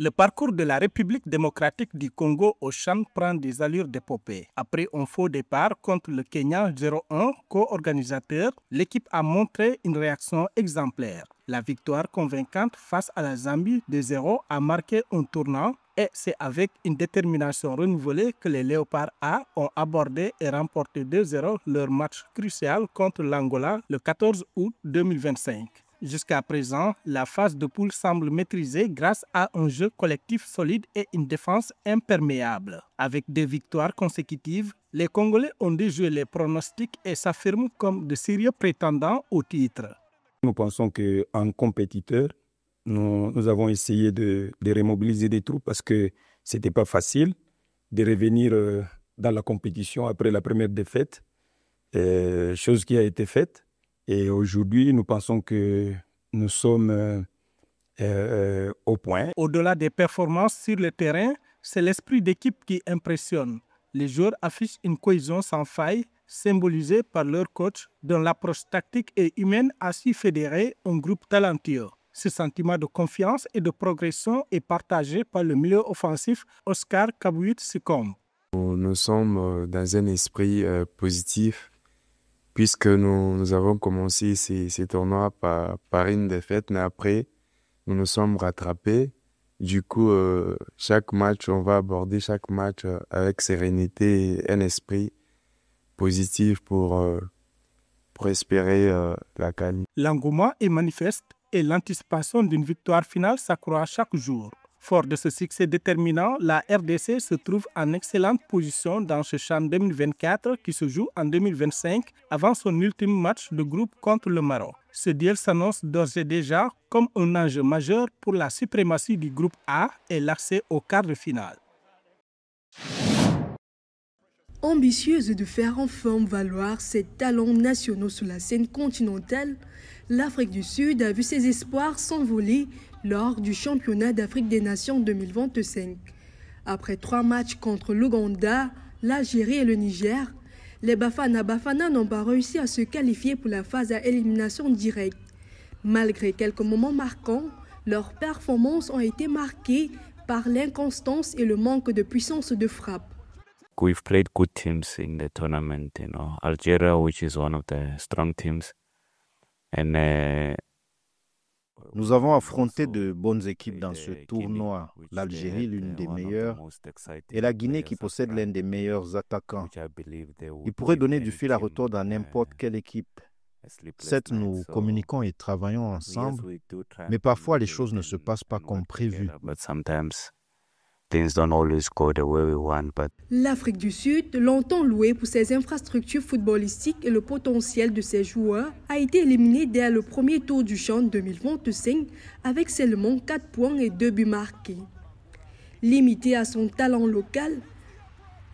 Le parcours de la République démocratique du Congo au CHAN prend des allures d'épopée. Après un faux départ contre le Kenya 0-1, co-organisateur, l'équipe a montré une réaction exemplaire. La victoire convaincante face à la Zambie de 0 a marqué un tournant et c'est avec une détermination renouvelée que les Léopards A ont abordé et remporté 2-0 leur match crucial contre l'Angola le 14 août 2025. Jusqu'à présent, la phase de poule semble maîtrisée grâce à un jeu collectif solide et une défense imperméable. Avec 2 victoires consécutives, les Congolais ont déjoué les pronostics et s'affirment comme de sérieux prétendants au titre. Nous pensons qu'en compétiteur, nous avons essayé de remobiliser des troupes parce que ce n'était pas facile de revenir dans la compétition après la première défaite, chose qui a été faite. Et aujourd'hui, nous pensons que nous sommes au point. Au-delà des performances sur le terrain, c'est l'esprit d'équipe qui impressionne. Les joueurs affichent une cohésion sans faille, symbolisée par leur coach, dont l'approche tactique et humaine a su fédérer un groupe talentueux. Ce sentiment de confiance et de progression est partagé par le milieu offensif Oscar Kabouit-Sikom. Nous sommes dans un esprit positif, puisque nous avons commencé ces tournois par une défaite, mais après, nous nous sommes rattrapés. Du coup, chaque match, on va aborder chaque match avec sérénité et un esprit positif pour espérer la qualité. L'engouement est manifeste et l'anticipation d'une victoire finale s'accroît chaque jour. Fort de ce succès déterminant, la RDC se trouve en excellente position dans ce CHAN 2024 qui se joue en 2025 avant son ultime match de groupe contre le Maroc. Ce duel s'annonce d'ores et déjà comme un enjeu majeur pour la suprématie du groupe A et l'accès au quart de finale. Ambitieuse de faire enfin valoir ses talents nationaux sur la scène continentale, l'Afrique du Sud a vu ses espoirs s'envoler lors du championnat d'Afrique des Nations 2025. Après 3 matchs contre l'Ouganda, l'Algérie et le Niger, les Bafana Bafana n'ont pas réussi à se qualifier pour la phase à élimination directe. Malgré quelques moments marquants, leurs performances ont été marquées par l'inconstance et le manque de puissance de frappe. We've played good teams in the tournament, Algeria, which is one of the strong teams, and nous avons affronté de bonnes équipes dans ce tournoi. L'Algérie, l'une des meilleures, et la Guinée qui possède l'un des meilleurs attaquants. Ils pourraient donner du fil à retordre dans n'importe quelle équipe. Certes, nous communiquons et travaillons ensemble, mais parfois les choses ne se passent pas comme prévu. L'Afrique du Sud, longtemps louée pour ses infrastructures footballistiques et le potentiel de ses joueurs, a été éliminée dès le premier tour du CHAN 2025 avec seulement 4 points et 2 buts marqués. Limitée à son talent local,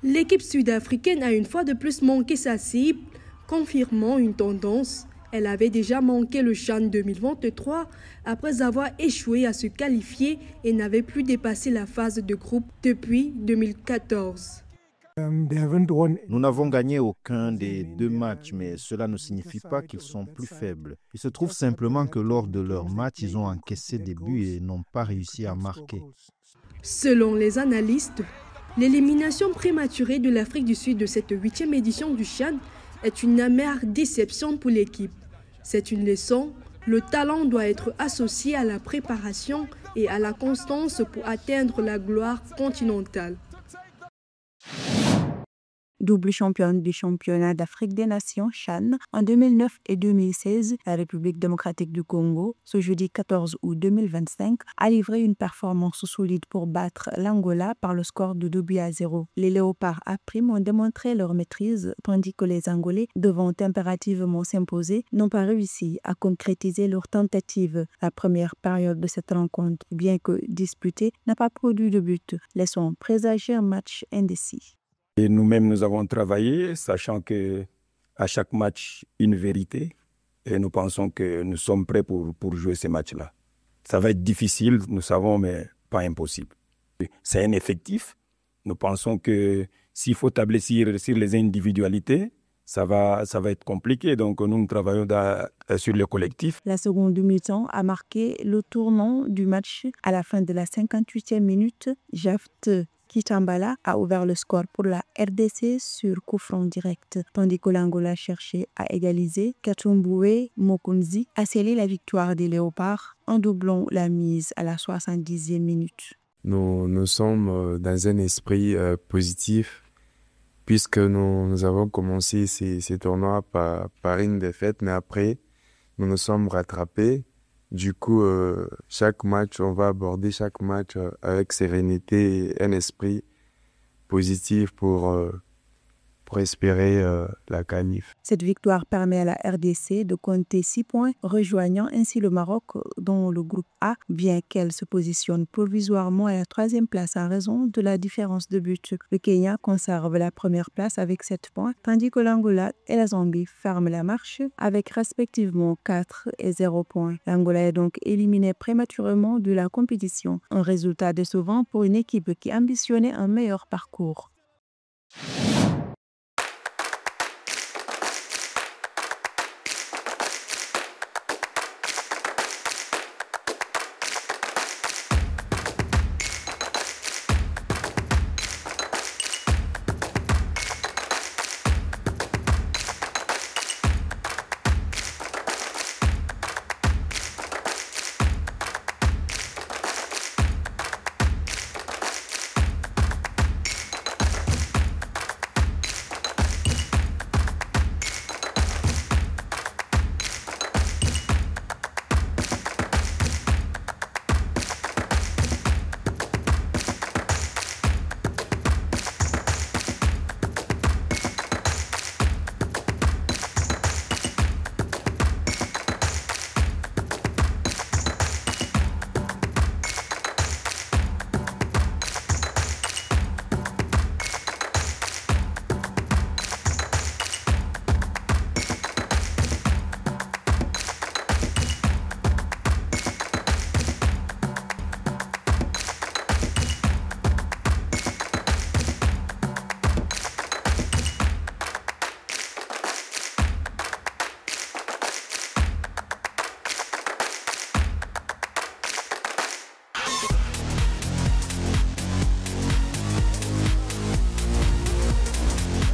l'équipe sud-africaine a une fois de plus manqué sa cible, confirmant une tendance. Elle avait déjà manqué le CHAN 2023 après avoir échoué à se qualifier et n'avait plus dépassé la phase de groupe depuis 2014. Nous n'avons gagné aucun des 2 matchs, mais cela ne signifie pas qu'ils sont plus faibles. Il se trouve simplement que lors de leur match, ils ont encaissé des buts et n'ont pas réussi à marquer. Selon les analystes, l'élimination prématurée de l'Afrique du Sud de cette 8e édition du CHAN est une amère déception pour l'équipe. C'est une leçon, le talent doit être associé à la préparation et à la constance pour atteindre la gloire continentale. Double championne du championnat d'Afrique des Nations CHAN en 2009 et 2016, la République démocratique du Congo, ce jeudi 14 août 2025, a livré une performance solide pour battre l'Angola par le score de 2-0. Les Léopards A' ont démontré leur maîtrise, tandis que les Angolais, devant impérativement s'imposer, n'ont pas réussi à concrétiser leur tentative. La première période de cette rencontre, bien que disputée, n'a pas produit de but, laissant présager un match indécis. Et nous-mêmes, nous avons travaillé, sachant qu'à chaque match, une vérité. Et nous pensons que nous sommes prêts pour jouer ces matchs-là. Ça va être difficile, nous savons, mais pas impossible. C'est un effectif. Nous pensons que s'il faut tabler sur les individualités, ça va être compliqué. Donc, nous travaillons sur le collectif. La seconde mi-temps a marqué le tournant du match. À la fin de la 58e minute, Jaft Kitambala a ouvert le score pour la RDC sur coup franc direct, tandis que l'Angola cherchait à égaliser. Katumboué Mokunzi a scellé la victoire des Léopards en doublant la mise à la 70e minute. Nous sommes dans un esprit positif, puisque nous avons commencé ces tournois par une défaite, mais après, nous sommes rattrapés. Du coup, chaque match, on va aborder chaque match avec sérénité et un esprit positif pour espérer la qualif. Cette victoire permet à la RDC de compter 6 points, rejoignant ainsi le Maroc dans le groupe A, bien qu'elle se positionne provisoirement à la 3e place en raison de la différence de but. Le Kenya conserve la première place avec 7 points, tandis que l'Angola et la Zambie ferment la marche avec respectivement 4 et 0 points. L'Angola est donc éliminée prématurément de la compétition, un résultat décevant pour une équipe qui ambitionnait un meilleur parcours.